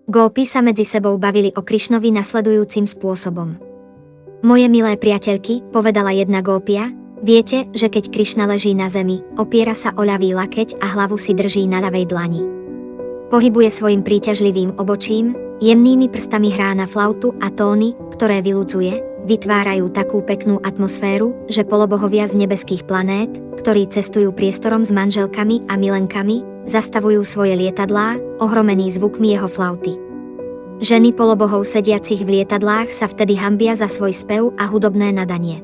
Gópy sa medzi sebou bavili o Krišnovi nasledujúcim spôsobom. Moje milé priateľky, povedala jedna gópia, viete, že keď Krišna leží na zemi, opiera sa o ľavý lakeť a hlavu si drží na ľavej dlani. Pohybuje svojim príťažlivým obočím, jemnými prstami hrá na flautu a tóny, ktoré vyludzuje, vytvárajú takú peknú atmosféru, že polobohovia z nebeských planét, ktorí cestujú priestorom s manželkami a milenkami, zastavujú svoje lietadlá, ohromení zvukmi jeho flauty. Ženy polobohov sediacich v lietadlách sa vtedy hanbia za svoj spev a hudobné nadanie.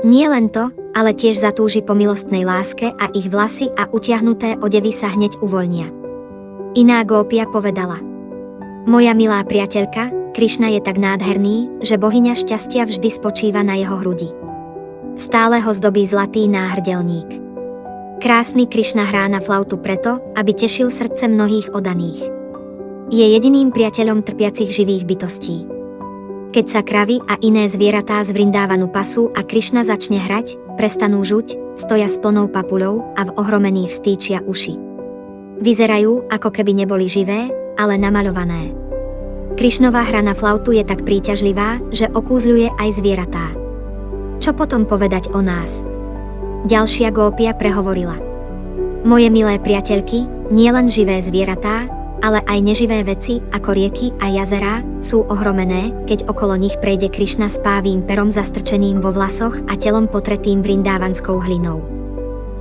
Nie len to, ale tiež zatúži po milostnej láske a ich vlasy a utiahnuté odevy sa hneď uvoľnia. Iná gópia povedala: Moja milá priateľka, Krišna je tak nádherný, že bohyňa šťastia vždy spočíva na jeho hrudi. Stále ho zdobí zlatý náhrdelník. Krásny Krišna hrá na flautu preto, aby tešil srdce mnohých oddaných. Je jediným priateľom trpiacich živých bytostí. Keď sa kravy a iné zvieratá z Vrindávanu pasú a Krišna začne hrať, prestanú žuť, stoja s plnou papuľou a v ohromení vstýčia uši. Vyzerajú, ako keby neboli živé, ale namaľované. Krišnova hra na flautu je tak príťažlivá, že okúzľuje aj zvieratá. Čo potom povedať o nás? Ďalšia gópia prehovorila: Moje milé priateľky, nielen živé zvieratá, ale aj neživé veci, ako rieky a jazerá, sú ohromené, keď okolo nich prejde Krišna s pávým perom zastrčeným vo vlasoch a telom potretým vrindávanskou hlinou.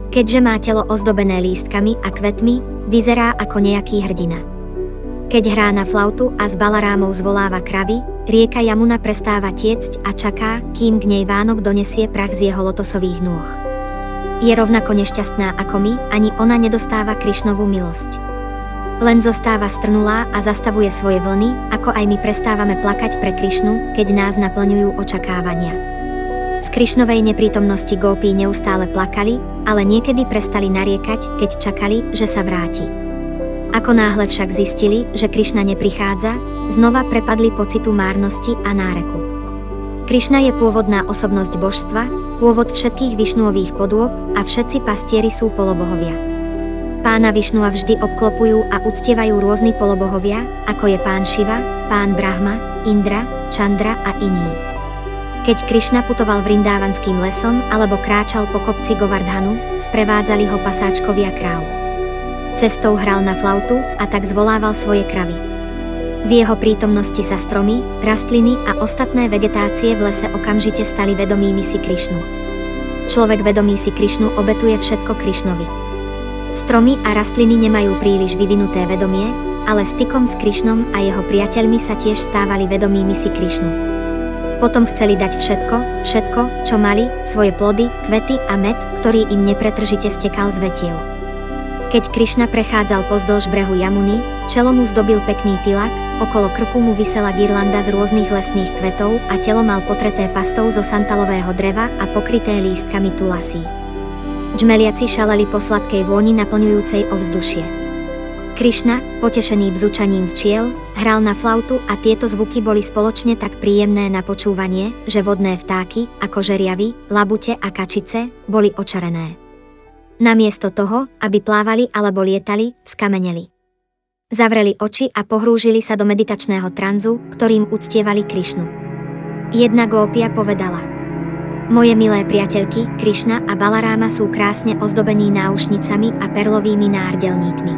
Keďže má telo ozdobené lístkami a kvetmi, vyzerá ako nejaký hrdina. Keď hrá na flautu a s Balarámou zvoláva kravy, rieka Jamuna prestáva tiecť a čaká, kým k nej Vánok donesie prach z jeho lotosových nôh. Je rovnako nešťastná ako my, ani ona nedostáva Krišnovu milosť. Len zostáva strnulá a zastavuje svoje vlny, ako aj my prestávame plakať pre Krišnu, keď nás naplňujú očakávania. V Krišnovej neprítomnosti gópy neustále plakali, ale niekedy prestali nariekať, keď čakali, že sa vráti. Ako náhle však zistili, že Krišna neprichádza, znova prepadli pocitu márnosti a náreku. Krišna je pôvodná osobnosť božstva, pôvod všetkých Višnuových podôb a všetci pastieri sú polobohovia. Pána Višnua vždy obklopujú a uctievajú rôzni polobohovia, ako je pán Šiva, pán Brahma, Indra, Čandra a iní. Keď Krišna putoval vrindávanským lesom alebo kráčal po kopci Govardhanu, sprevádzali ho pasáčkovia kráv. Cestou hral na flautu a tak zvolával svoje kravy. V jeho prítomnosti sa stromy, rastliny a ostatné vegetácie v lese okamžite stali vedomými si Krišnu. Človek vedomý si Krišnu obetuje všetko Krišnovi. Stromy a rastliny nemajú príliš vyvinuté vedomie, ale stykom s Krišnom a jeho priateľmi sa tiež stávali vedomými si Krišnu. Potom chceli dať všetko, čo mali, svoje plody, kvety a med, ktorý im nepretržite stekal z vetiev. Keď Krišna prechádzal pozdĺž brehu Jamuny, čelo mu zdobil pekný tilak, okolo krku mu visela girlanda z rôznych lesných kvetov a telo mal potreté pastou zo santalového dreva a pokryté lístkami tulasí. Džmeliaci šaleli po sladkej vôni naplňujúcej ovzdušie. Krišna, potešený bzučaním včiel, hral na flautu a tieto zvuky boli spoločne tak príjemné na počúvanie, že vodné vtáky, ako žeriavy, labute a kačice, boli očarené. Namiesto toho, aby plávali alebo lietali, skameneli. Zavreli oči a pohrúžili sa do meditačného tranzu, ktorým uctievali Krišnu. Jedna gópia povedala: Moje milé priateľky, Krišna a Balaráma sú krásne ozdobení náušnicami a perlovými náhrdelníkmi.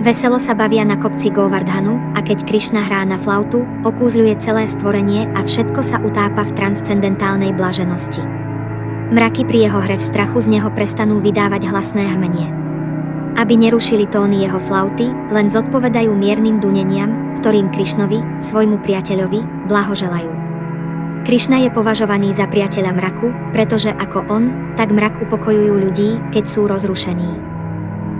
Veselo sa bavia na kopci Govardhanu a keď Krišna hrá na flautu, okúzľuje celé stvorenie a všetko sa utápa v transcendentálnej blaženosti. Mraky pri jeho hre v strachu z neho prestanú vydávať hlasné hmenie. Aby nerušili tóny jeho flauty, len zodpovedajú miernym duneniam, ktorým Krišnovi, svojmu priateľovi, blahoželajú. Krišna je považovaný za priateľa mraku, pretože ako on, tak mrak upokojujú ľudí, keď sú rozrušení.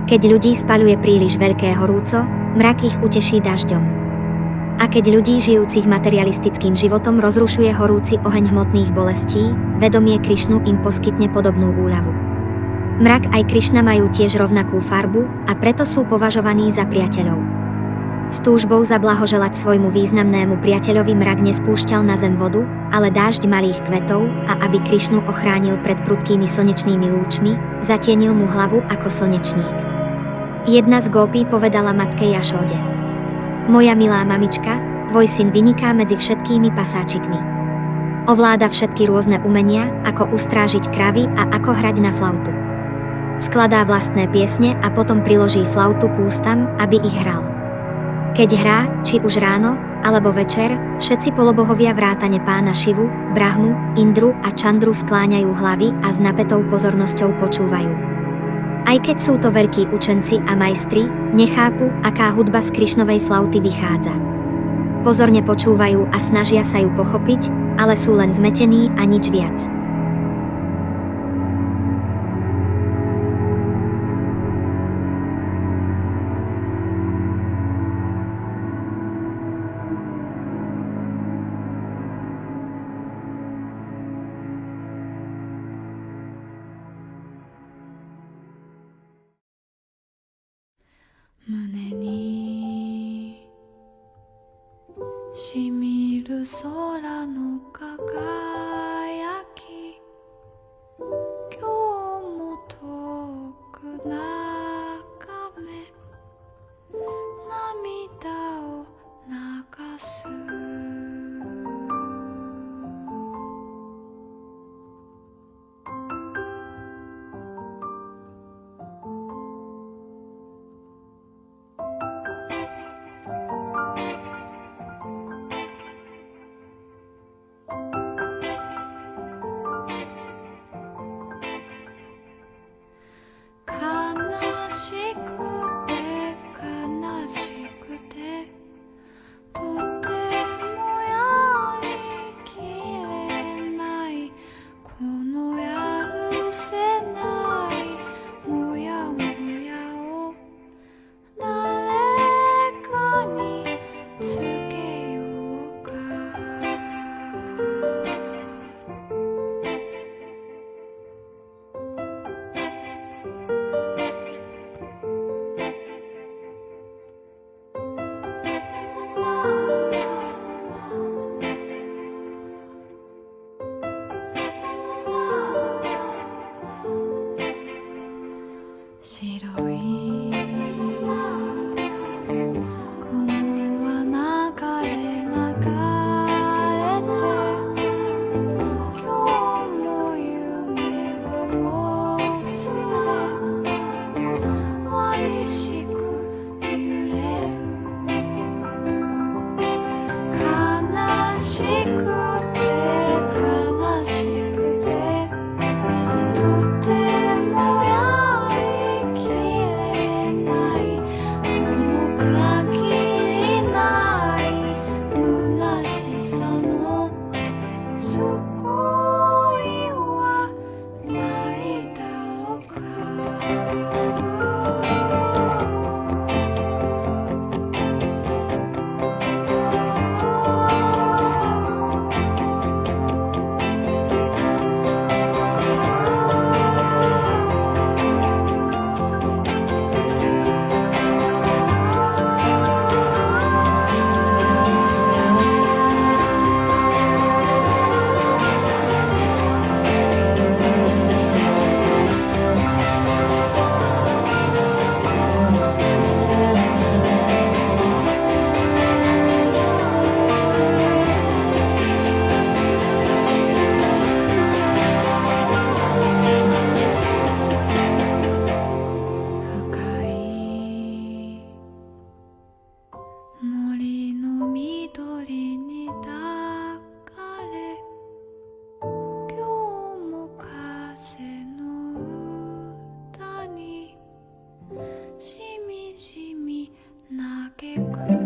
Keď ľudí spaľuje príliš veľké horúco, mrak ich uteší dažďom. A keď ľudí žijúcich materialistickým životom rozrušuje horúci oheň hmotných bolestí, vedomie Krišnu im poskytne podobnú úľavu. Mrak aj Krišna majú tiež rovnakú farbu a preto sú považovaní za priateľov. S túžbou zablahoželať svojmu významnému priateľovi mrak nespúšťal na zem vodu, ale dážď malých kvetov a aby Krišnu ochránil pred prudkými slnečnými lúčmi, zatienil mu hlavu ako slnečník. Jedna z gópí povedala matke Jašóde: Moja milá mamička, tvoj syn vyniká medzi všetkými pasáčikmi. Ovláda všetky rôzne umenia, ako ustrážiť kravy a ako hrať na flautu. Skladá vlastné piesne a potom priloží flautu k ústam, aby ich hral. Keď hrá, či už ráno, alebo večer, všetci polobohovia vrátane pána Šivu, Brahmu, Indru a Čandru skláňajú hlavy a s napätou pozornosťou počúvajú. Aj keď sú to veľkí učenci a majstri, nechápu, aká hudba z Krišnovej flauty vychádza. Pozorne počúvajú a snažia sa ju pochopiť, ale sú len zmetení a nič viac.胸にしみる空の輝き、今日も遠く眺め涙を流す。悲しくて悲しくてとてもやりきれない、このやるせないもやもやを誰かにつけようか。白い雲は流れ流れて、今日も夢はもうすでわびしく揺れる。悲しくて悲しくてとてもやりきれない、この限りない虚しさの救いはないだろうか。深い森の緑に抱かれ、今日も風の歌にしみじみ嘆く。